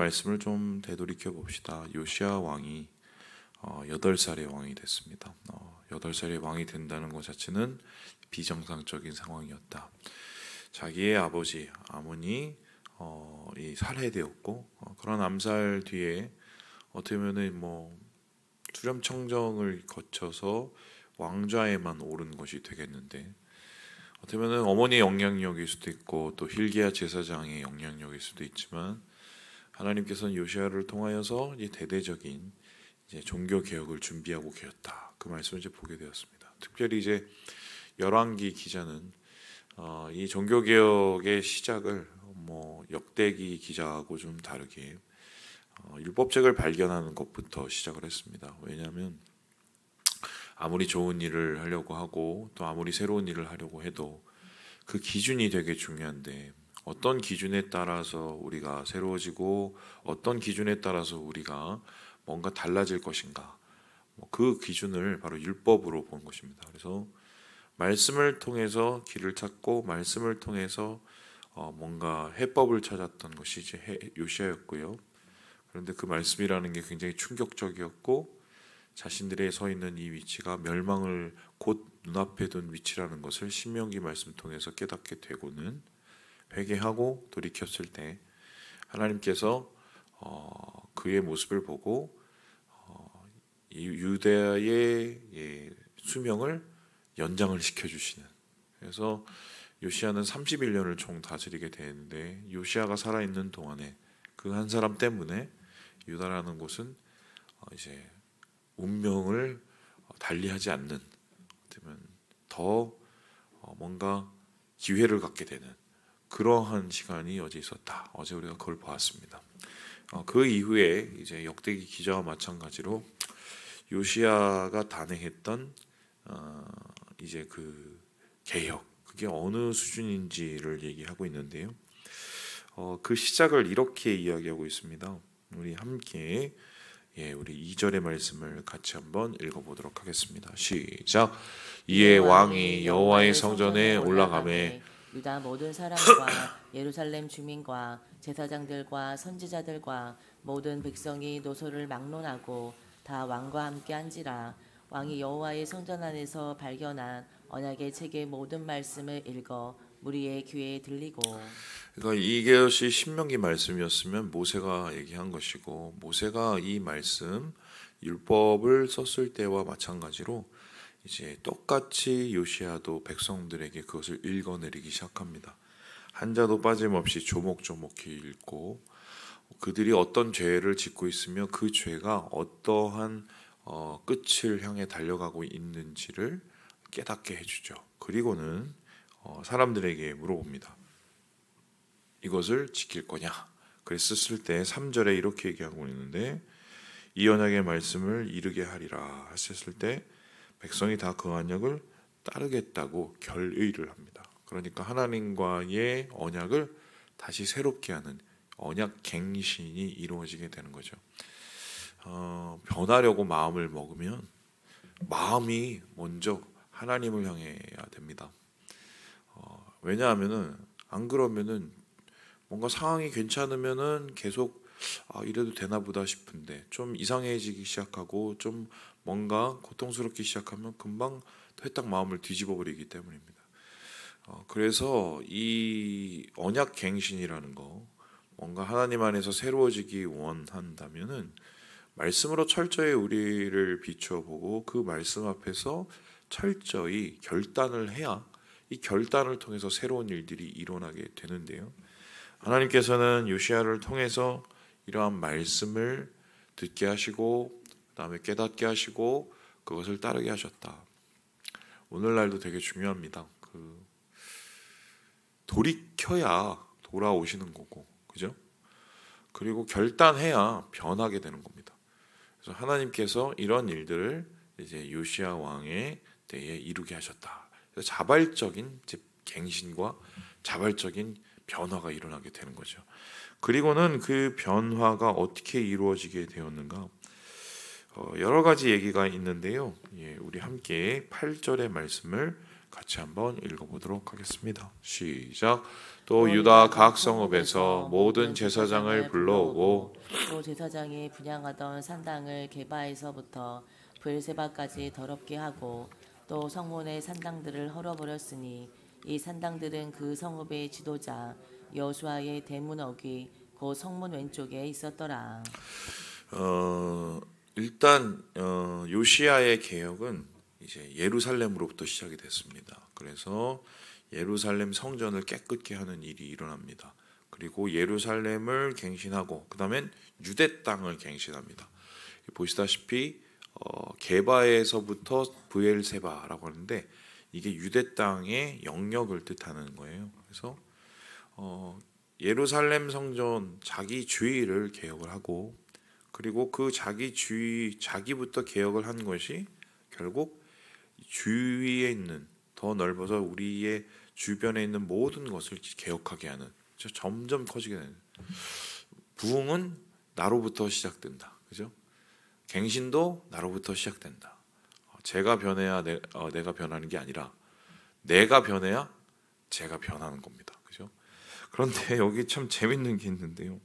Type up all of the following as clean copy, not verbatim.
말씀을 좀 되돌이켜 봅시다. 요시야 왕이 8살의 왕이 됐습니다. 8살의 왕이 된다는 것 자체는 비정상적인 상황이었다. 자기의 아버지 아몬이 살해되었고, 그런 암살 뒤에 어떻게 보면 수렴청정을 거쳐서 왕좌에만 오른 것이 되겠는데, 어떻게 보면 어머니의 영향력일 수도 있고 또 hil기야 제사장의 영향력일 수도 있지만, 하나님께서는 요시야를 통하여서 이제 대대적인 이제 종교 개혁을 준비하고 계셨다. 그 말씀을 이제 보게 되었습니다. 특별히 이제 열왕기 기자는 이 종교 개혁의 시작을 역대기 기자하고 좀 다르게 율법책을 발견하는 것부터 시작을 했습니다. 왜냐하면 아무리 좋은 일을 하려고 하고 또 아무리 새로운 일을 하려고 해도 그 기준이 되게 중요한데, 어떤 기준에 따라서 우리가 새로워지고 어떤 기준에 따라서 우리가 뭔가 달라질 것인가, 그 기준을 바로 율법으로 본 것입니다. 그래서 말씀을 통해서 길을 찾고 말씀을 통해서 뭔가 해법을 찾았던 것이 이제 요시야였고요. 그런데 그 말씀이라는 게 굉장히 충격적이었고, 자신들의 서 있는 이 위치가 멸망을 곧 눈앞에 둔 위치라는 것을 신명기 말씀 통해서 깨닫게 되고는, 회개하고 돌이켰을 때 하나님께서 그의 모습을 보고 이 유대의 수명을 연장을 시켜주시는, 그래서 요시야는 31년을 총 다스리게 되는데, 요시야가 살아있는 동안에 그 한 사람 때문에 유다라는 곳은 이제 운명을 달리하지 않는, 더 뭔가 기회를 갖게 되는 그러한 시간이 어제 있었다. 어제 우리가 그걸 보았습니다. 그 이후에 이제 역대기 기자와 마찬가지로 요시야가 단행했던 이제 그 개혁, 그게 어느 수준인지를 얘기하고 있는데요. 그 시작을 이렇게 이야기하고 있습니다. 우리 함께 우리 2절의 말씀을 같이 한번 읽어보도록 하겠습니다. 시작. 이에 왕이 여호와의 성전에 올라가매 유다 모든 사람과 예루살렘 주민과 제사장들과 선지자들과 모든 백성이 노소를 막론하고 다 왕과 함께 한지라. 왕이 여호와의 성전 안에서 발견한 언약의 책의 모든 말씀을 읽어 무리의 귀에 들리고. 그러니까 이것이 신명기 말씀이었으면 모세가 얘기한 것이고, 모세가 이 말씀 율법을 썼을 때와 마찬가지로 이제 똑같이 요시야도 백성들에게 그것을 읽어내리기 시작합니다. 한자도 빠짐없이 조목조목히 읽고, 그들이 어떤 죄를 짓고 있으며 그 죄가 어떠한 끝을 향해 달려가고 있는지를 깨닫게 해주죠. 그리고는 사람들에게 물어봅니다. 이것을 지킬 거냐? 그랬을 때 3절에 이렇게 얘기하고 있는데, 이 언약의 말씀을 이루게 하리라 하셨을 때 백성이 다 그 언약을 따르겠다고 결의를 합니다. 그러니까 하나님과의 언약을 다시 새롭게 하는 언약 갱신이 이루어지게 되는 거죠. 변하려고 마음을 먹으면 마음이 먼저 하나님을 향해야 됩니다. 왜냐하면은 안 그러면은 뭔가 상황이 괜찮으면은 계속 이래도 되나 보다 싶은데, 좀 이상해지기 시작하고 좀 뭔가 고통스럽기 시작하면 금방 회딱 마음을 뒤집어 버리기 때문입니다. 그래서 이 언약 갱신이라는 거, 뭔가 하나님 안에서 새로워지기 원한다면은 말씀으로 철저히 우리를 비추어보고 그 말씀 앞에서 철저히 결단을 해야 이 결단을 통해서 새로운 일들이 일어나게 되는데요. 하나님께서는 요시야를 통해서 이러한 말씀을 듣게 하시고 그다음에 깨닫게 하시고 그것을 따르게 하셨다. 오늘날도 되게 중요합니다. 돌이켜야 돌아오시는 거고, 그죠? 그리고 결단해야 변하게 되는 겁니다. 그래서 하나님께서 이런 일들을 이제 요시야 왕의 때에 이루게 하셨다. 그래서 자발적인 갱신과 자발적인 변화가 일어나게 되는 거죠. 그리고는 그 변화가 어떻게 이루어지게 되었는가? 여러 가지 얘기가 있는데요. 우리 함께 8절의 말씀을 같이 한번 읽어보도록 하겠습니다. 시작. 또 유다 각 성읍에서 모든 제사장을 불러오고 또 제사장이 분향하던 산당을 게바에서부터 브엘세바까지 더럽게 하고 또 성문의 산당들을 헐어버렸으니 이 산당들은 그 성읍의 지도자 여호수아의 대문억이 그 성문 왼쪽에 있었더라. 일단 요시야의 개혁은 이제 예루살렘으로부터 시작이 됐습니다. 그래서 예루살렘 성전을 깨끗게 하는 일이 일어납니다. 그리고 예루살렘을 갱신하고 그다음엔 유대 땅을 갱신합니다. 보시다시피 게바에서부터 브엘세바라고 하는데 이게 유대 땅의 영역을 뜻하는 거예요. 그래서 예루살렘 성전 자기 주위를 개혁을 하고 그리고 그 자기부터 개혁을 한 것이 결국 주위에 있는 더 넓어서 우리의 주변에 있는 모든 것을 개혁하게 하는 점점 커지게 되는 부흥은 나로부터 시작된다. 그죠? 갱신도 나로부터 시작된다. 제가 변해야 내가 변하는 게 아니라 내가 변해야 제가 변하는 겁니다. 그죠? 그런데 여기 참 재밌는 게 있는데요.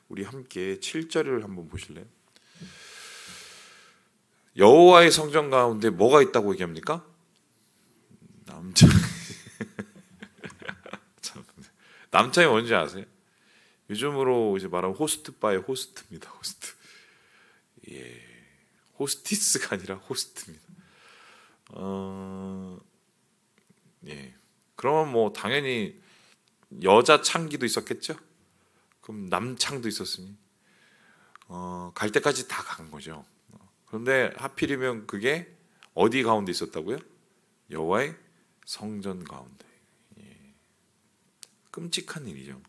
우리 함께 7절을 한번 보실래요? 여호와의 성전 가운데 뭐가 있다고 얘기합니까? 남창이 뭔지 아세요? 요즘으로 이제 말하면 호스트바의 호스트입니다. 호스트. 예, 호스티스가 아니라 호스트입니다. 예. 그러면 뭐 당연히 여자 창기도 있었겠죠? 그럼 남창도 있었으니 갈 때까지 다 간 거죠. 그런데 하필이면 그게 어디 가운데 있었다고요? 여호와의 성전 가운데. 예. 끔찍한 일이죠.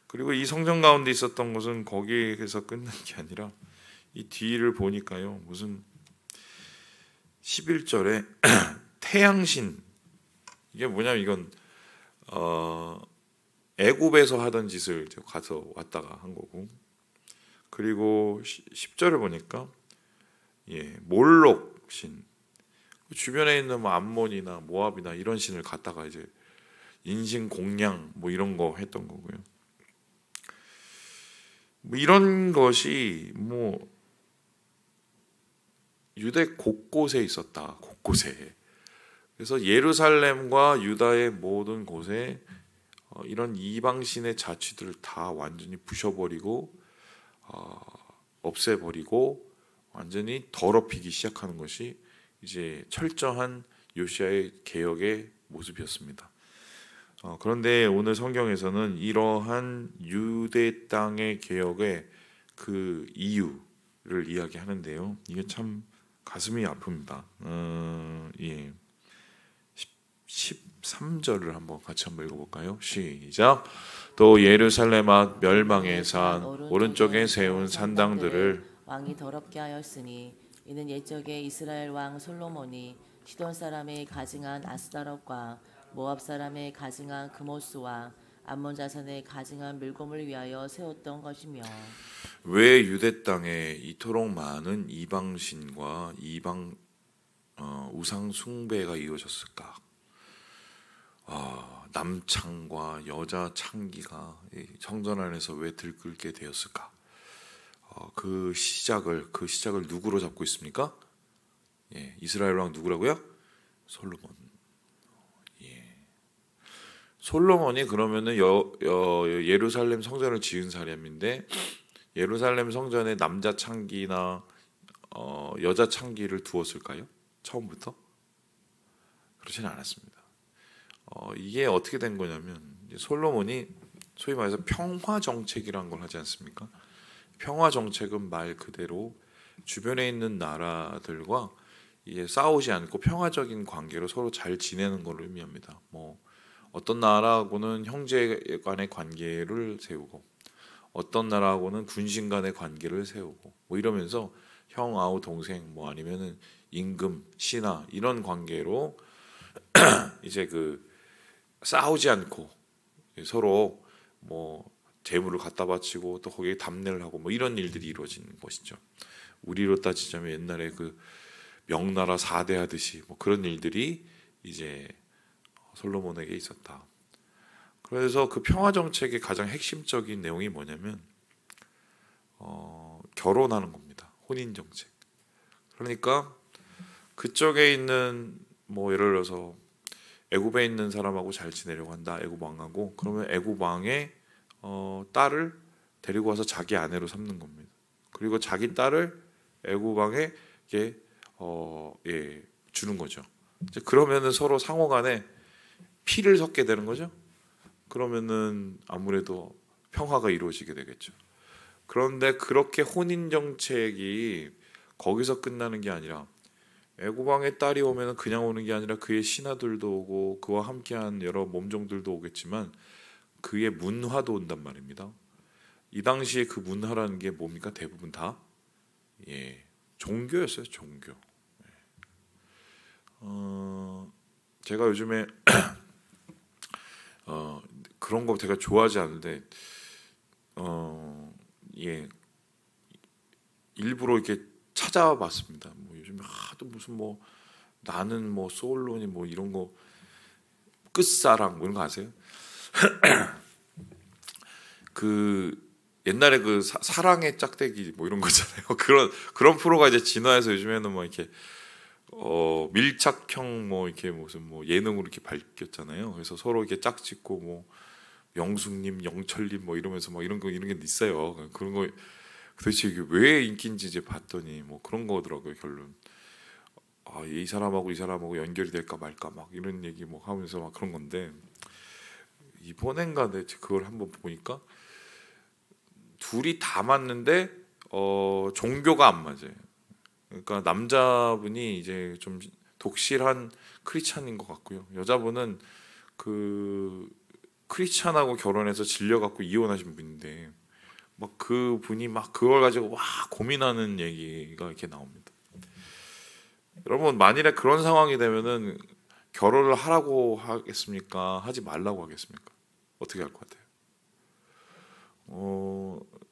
그리고 이 성전 가운데 있었던 것은 거기에서 끝난 게 아니라 이 뒤를 보니까요. 무슨 11절에 태양신 이게 뭐냐면 이건 애굽에서 하던 짓을 가서 왔다가 한 거고 그리고 10절을 보니까 몰록 신 주변에 있는 뭐 암몬이나 모압이나 이런 신을 갖다가 이제 인신 공양 뭐 이런 거 했던 거고요. 뭐 이런 것이 뭐 유대 곳곳에 있었다. 곳곳에. 그래서 예루살렘과 유다의 모든 곳에 이런 이방신의 자취들을 다 완전히 부셔버리고 없애버리고 완전히 더럽히기 시작하는 것이 이제 철저한 요시야의 개혁의 모습이었습니다. 그런데 오늘 성경에서는 이러한 유대 땅의 개혁의 그 이유를 이야기하는데요. 이게 참 가슴이 아픕니다. 13절을 한번 같이 한번 읽어볼까요? 시작. 또 예루살렘 앞 멸망의 산 오른쪽에 세운 산당들을 왕이 더럽게 하였으니 이는 옛적에 이스라엘 왕 솔로몬이 시돈 사람의 가증한 아스다롯과 모압 사람의 가증한 그모스와 암몬 자손의 가증한 밀곰을 위하여 세웠던 것이며. 왜 유대 땅에 이토록 많은 이방신과 이방 우상 숭배가 이루어졌을까? 남창과 여자 창기가 성전 안에서 왜 들끓게 되었을까? 그 시작을 누구로 잡고 있습니까? 이스라엘 왕 누구라고요? 솔로몬. 솔로몬이 그러면은 예루살렘 성전을 지은 사람인데 예루살렘 성전에 남자 창기나 여자 창기를 두었을까요? 처음부터? 그렇지는 않았습니다. 이게 어떻게 된 거냐면 솔로몬이 소위 말해서 평화 정책이라는 걸 하지 않습니까? 평화 정책은 말 그대로 주변에 있는 나라들과 이게 싸우지 않고 평화적인 관계로 서로 잘 지내는 걸 의미합니다. 뭐 어떤 나라하고는 형제 간의 관계를 세우고 어떤 나라하고는 군신 간의 관계를 세우고 뭐 이러면서 형 아우 동생 뭐 아니면은 임금 신하 이런 관계로 이제 그 싸우지 않고 서로 뭐 재물을 갖다 바치고 또 거기에 담례를 하고 뭐 이런 일들이 이루어지는 것이죠. 우리로 따지자면 옛날에 그 명나라 4대하듯이 뭐 그런 일들이 이제 솔로몬에게 있었다. 그래서 그 평화 정책의 가장 핵심적인 내용이 뭐냐면 결혼하는 겁니다. 혼인 정책. 그러니까 그쪽에 있는 뭐 예를 들어서 애굽에 있는 사람하고 잘 지내려고 한다. 애굽 왕하고 그러면 애굽 왕의 딸을 데리고 와서 자기 아내로 삼는 겁니다. 그리고 자기 딸을 애굽 왕에게 주는 거죠. 이제 그러면은 서로 상호간에 피를 섞게 되는 거죠. 그러면은 아무래도 평화가 이루어지게 되겠죠. 그런데 그렇게 혼인 정책이 거기서 끝나는 게 아니라 애굽 왕의 딸이 오면은 그냥 오는 게 아니라 그의 신하들도 오고 그와 함께한 여러 몸종들도 오겠지만 그의 문화도 온단 말입니다. 이 당시에 그 문화라는 게 뭡니까? 대부분 다 종교였어요. 종교. 제가 요즘에 그런 거 제가 좋아하지 않는데 일부러 이렇게 찾아봤습니다. 뭐 요즘에 하도 무슨 뭐 나는 뭐 소울론이 뭐 이런 거 끝사랑 뭐 이런 거 아세요? 그 옛날에 그 사랑의 짝대기 뭐 이런 거잖아요. 그런 프로가 이제 진화해서 요즘에는 뭐 이렇게 밀착형 뭐 이렇게 무슨 뭐 예능으로 이렇게 바뀌었잖아요. 그래서 서로 이렇게 짝짓고 뭐 영숙님, 영철님 뭐 이러면서 뭐 이런 게 있어요. 그런 거 도대체 이게 왜 인기인지 이제 봤더니 뭐 그런 거더라고요. 결론. 이 사람하고 연결이 될까 말까 막 이런 얘기 뭐 하면서 막 그런 건데 이번엔가 그걸 한번 보니까 둘이 다 맞는데 종교가 안 맞아요. 그러니까 남자분이 이제 좀 독실한 크리스찬인 것 같고요. 여자분은 그 크리스찬하고 결혼해서 질려갖고 이혼하신 분인데 막 그 분이 막 그걸 가지고 와 고민하는 얘기가 이렇게 나옵니다. 여러분 만일에 그런 상황이 되면은 결혼을 하라고 하겠습니까? 하지 말라고 하겠습니까? 어떻게 할 것 같아요?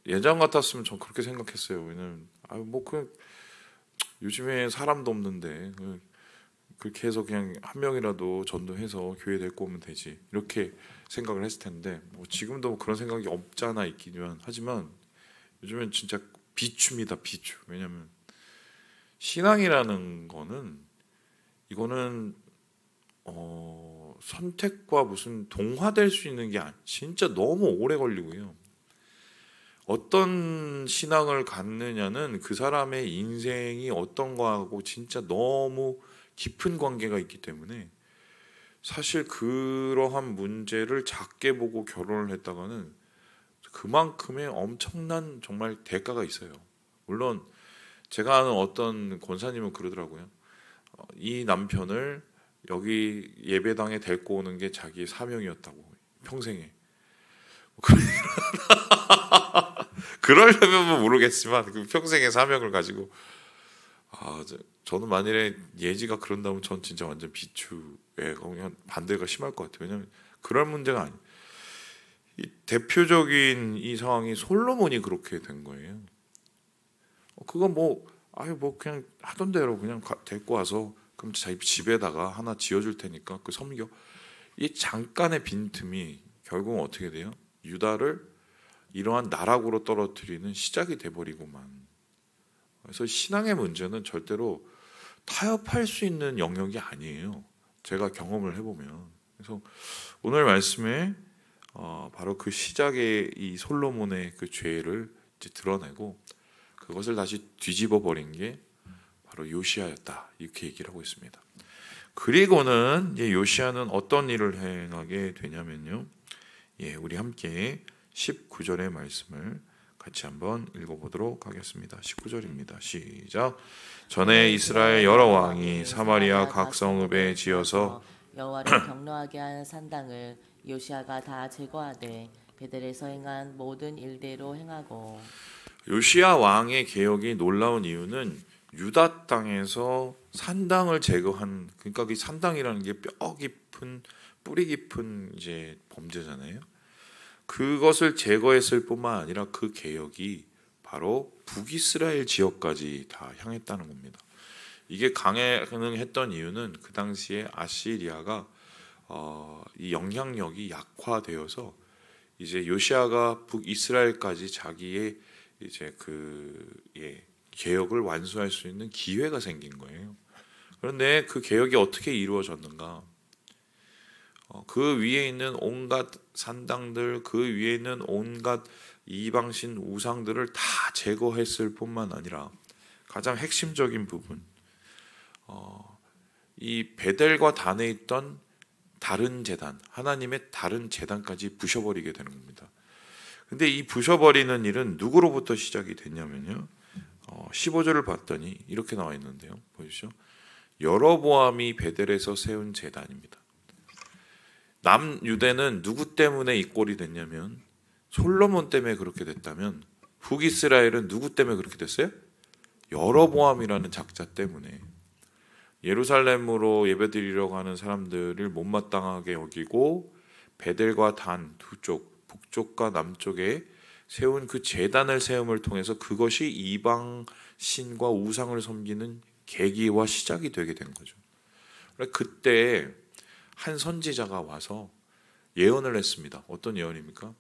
예전 같았으면 전 그렇게 생각했어요. 왜냐면 뭐 그냥 요즘에 사람도 없는데 그렇게 해서 그냥 한 명이라도 전도해서 교회 데리고 오면 되지 이렇게 생각을 했을 텐데 뭐 지금도 뭐 그런 생각이 없잖아 있기는 하지만 요즘엔 진짜 비추입니다. 비추. 왜냐면 신앙이라는 거는 이거는 선택과 무슨 동화될 수 있는 게 진짜 너무 오래 걸리고요. 어떤 신앙을 갖느냐는 그 사람의 인생이 어떤 거하고 진짜 너무 깊은 관계가 있기 때문에 사실 그러한 문제를 작게 보고 결혼을 했다가는 그만큼의 엄청난 정말 대가가 있어요. 물론 제가 아는 어떤 권사님은 그러더라고요. 이 남편을 여기 예배당에 데리고 오는 게 자기의 사명이었다고 평생에. 그러려면 뭐 모르겠지만 그 평생의 사명을 가지고 저는 만일에 예지가 그런다면 전 진짜 완전 비추에 그냥 반대가 심할 것 같아요. 왜냐하면 그럴 문제가 아니에요. 이 대표적인 이 상황이 솔로몬이 그렇게 된 거예요. 그건 뭐 그냥 하던 대로 그냥 데리고 와서 그럼 자기 집에다가 하나 지어줄 테니까 그 섬겨. 이 잠깐의 빈틈이 결국은 어떻게 돼요? 유다를 이러한 나락으로 떨어뜨리는 시작이 돼버리고만. 그래서 신앙의 문제는 절대로 타협할 수 있는 영역이 아니에요. 제가 경험을 해보면. 그래서 오늘 말씀에 바로 그 시작의 이 솔로몬의 그 죄를 이제 드러내고 그것을 다시 뒤집어 버린 게 바로 요시아였다 이렇게 얘기를 하고 있습니다. 그리고는 이제 요시아는 어떤 일을 행하게 되냐면요. 우리 함께 19절의 말씀을 같이 한번 읽어보도록 하겠습니다. 19절입니다. 시작. 전에 이스라엘 여러 왕이 사마리아 각 성읍에 지어서 여호와를 경노하게 한 산당을 요시아가 다 제거하되 베델에서 행한 모든 일대로 행하고. 요시아 왕의 개혁이 놀라운 이유는 유다 땅에서 산당을 제거한, 그러니까 그 산당이라는 게 뼈 깊은 뿌리 깊은 이제 범죄잖아요. 그것을 제거했을 뿐만 아니라 그 개혁이 바로 북이스라엘 지역까지 다 향했다는 겁니다. 이게 가능했던 이유는 그 당시에 아시리아가 이 영향력이 약화되어서 이제 요시아가 북이스라엘까지 자기의 이제 개혁을 완수할 수 있는 기회가 생긴 거예요. 그런데 그 개혁이 어떻게 이루어졌는가? 그 위에 있는 온갖 산당들, 그 위에 있는 온갖 이방신 우상들을 다 제거했을 뿐만 아니라 가장 핵심적인 부분, 이 베델과 단에 있던 다른 제단, 하나님의 다른 제단까지 부셔버리게 되는 겁니다. 근데 이 부셔버리는 일은 누구로부터 시작이 됐냐면요, 15절을 봤더니 이렇게 나와 있는데요, 보이시죠? 여로보암이 베델에서 세운 제단입니다. 남유대는 누구 때문에 이 꼴이 됐냐면 솔로몬 때문에 그렇게 됐다면, 북이스라엘은 누구 때문에 그렇게 됐어요? 여로보암이라는 작자 때문에. 예루살렘으로 예배드리러 가는 사람들을 못마땅하게 여기고 베델과 단 두 쪽, 북쪽과 남쪽에 세운 그 제단을 세움을 통해서 그것이 이방 신과 우상을 섬기는 계기와 시작이 되게 된 거죠. 그때 한 선지자가 와서 예언을 했습니다. 어떤 예언입니까?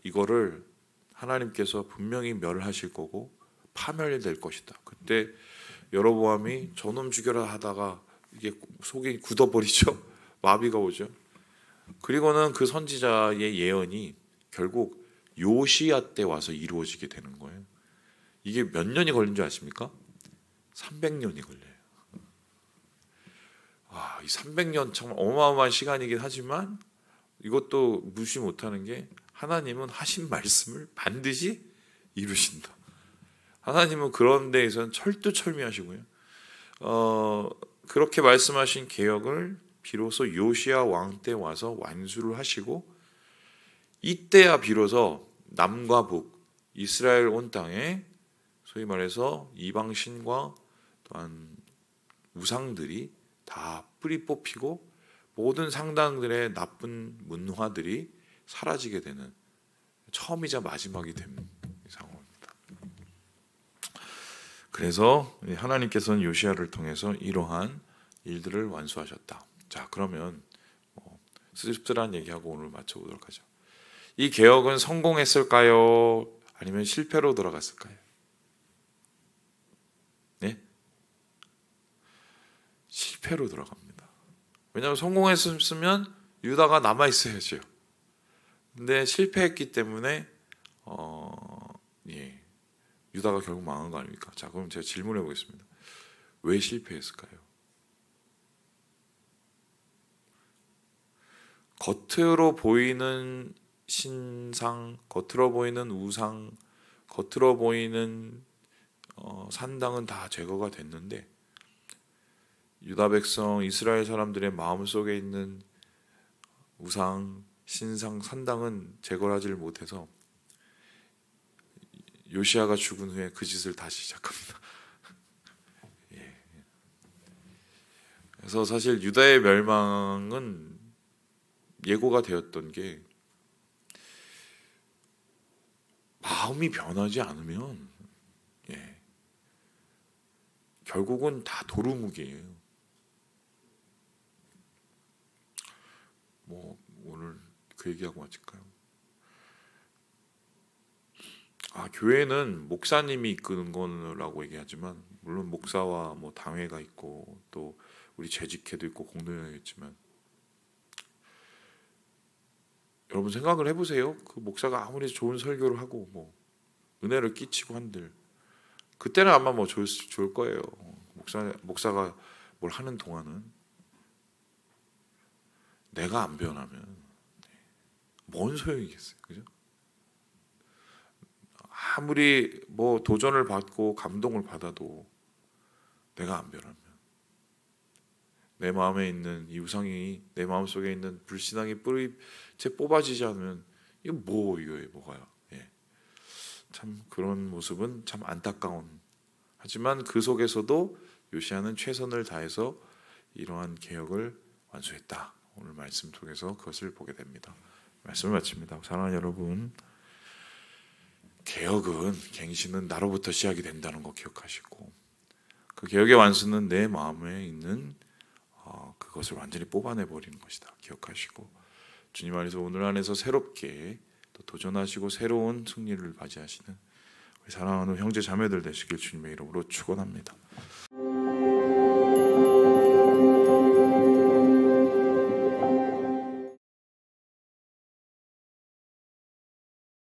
이거를 하나님께서 분명히 멸하실 거고 파멸이 될 것이다. 그때 여로보암이 저놈 죽여라 하다가 이게 속이 굳어버리죠. 마비가 오죠. 그리고는 그 선지자의 예언이 결국 요시야 때 와서 이루어지게 되는 거예요. 이게 몇 년이 걸린 줄 아십니까? 300년이 걸려요. 이 300년 참 어마어마한 시간이긴 하지만 이것도 무시 못하는 게 하나님은 하신 말씀을 반드시 이루신다. 하나님은 그런 데에서는 철두철미하시고요. 그렇게 말씀하신 개혁을 비로소 요시야 왕 때 와서 완수를 하시고, 이때야 비로소 남과 북 이스라엘 온 땅에 소위 말해서 이방 신과 또한 우상들이 다 뿌리 뽑히고 모든 상당들의 나쁜 문화들이 사라지게 되는 처음이자 마지막이 된 상황입니다. 그래서 하나님께서는 요시야를 통해서 이러한 일들을 완수하셨다. 자, 그러면 씁쓸한 얘기하고 오늘 마쳐보도록 하죠. 이 개혁은 성공했을까요? 아니면 실패로 돌아갔을까요? 네? 실패로 돌아갑니다. 왜냐하면 성공했으면 유다가 남아있어야죠. 근데 실패했기 때문에 유다가 결국 망한 거 아닙니까? 자, 그럼 제가 질문해 보겠습니다. 왜 실패했을까요? 겉으로 보이는 신상, 겉으로 보이는 우상, 겉으로 보이는 산당은 다 제거가 됐는데 유다 백성, 이스라엘 사람들의 마음속에 있는 우상, 신상, 산당은 제거하지 못해서 요시야가 죽은 후에 그 짓을 다시 시작합니다. 그래서 사실 유다의 멸망은 예고가 되었던 게, 마음이 변하지 않으면 결국은 다 도루묵이에요. 오늘 그 얘기하고 마칠까요? 교회는 목사님이 이끄는 거라고 얘기하지만, 물론 목사와 당회가 있고 또 우리 재직회도 있고 공동회겠지만, 여러분 생각을 해보세요. 그 목사가 아무리 좋은 설교를 하고 은혜를 끼치고 한들 그때는 아마 좋을 거예요. 목사가 뭘 하는 동안은 내가 안 변하면 뭔 소용이겠어요, 그죠? 아무리 도전을 받고 감동을 받아도 내가 안 변하면, 내 마음에 있는 이 우상이, 내 마음속에 있는 불신앙이 뿌리채 뽑아지지 않으면 이거 뭐가요? 참 그런 모습은 참 안타까운. 하지만 그 속에서도 요시야는 최선을 다해서 이러한 개혁을 완수했다. 오늘 말씀 통해서 그것을 보게 됩니다. 말씀을 마칩니다. 사랑하는 여러분, 개혁은, 갱신은 나로부터 시작이 된다는 거 기억하시고, 그 또 개혁의 완수는 내 마음에 있는 그것을 완전히 뽑아내 버리는 것이다. 기억하시고 주님 안에서 오늘 안에서 새롭게 또 도전하시고 새로운 승리를 맞이하시는 우리 사랑하는 형제 자매들 되시길 주님의 이름으로 축원합니다.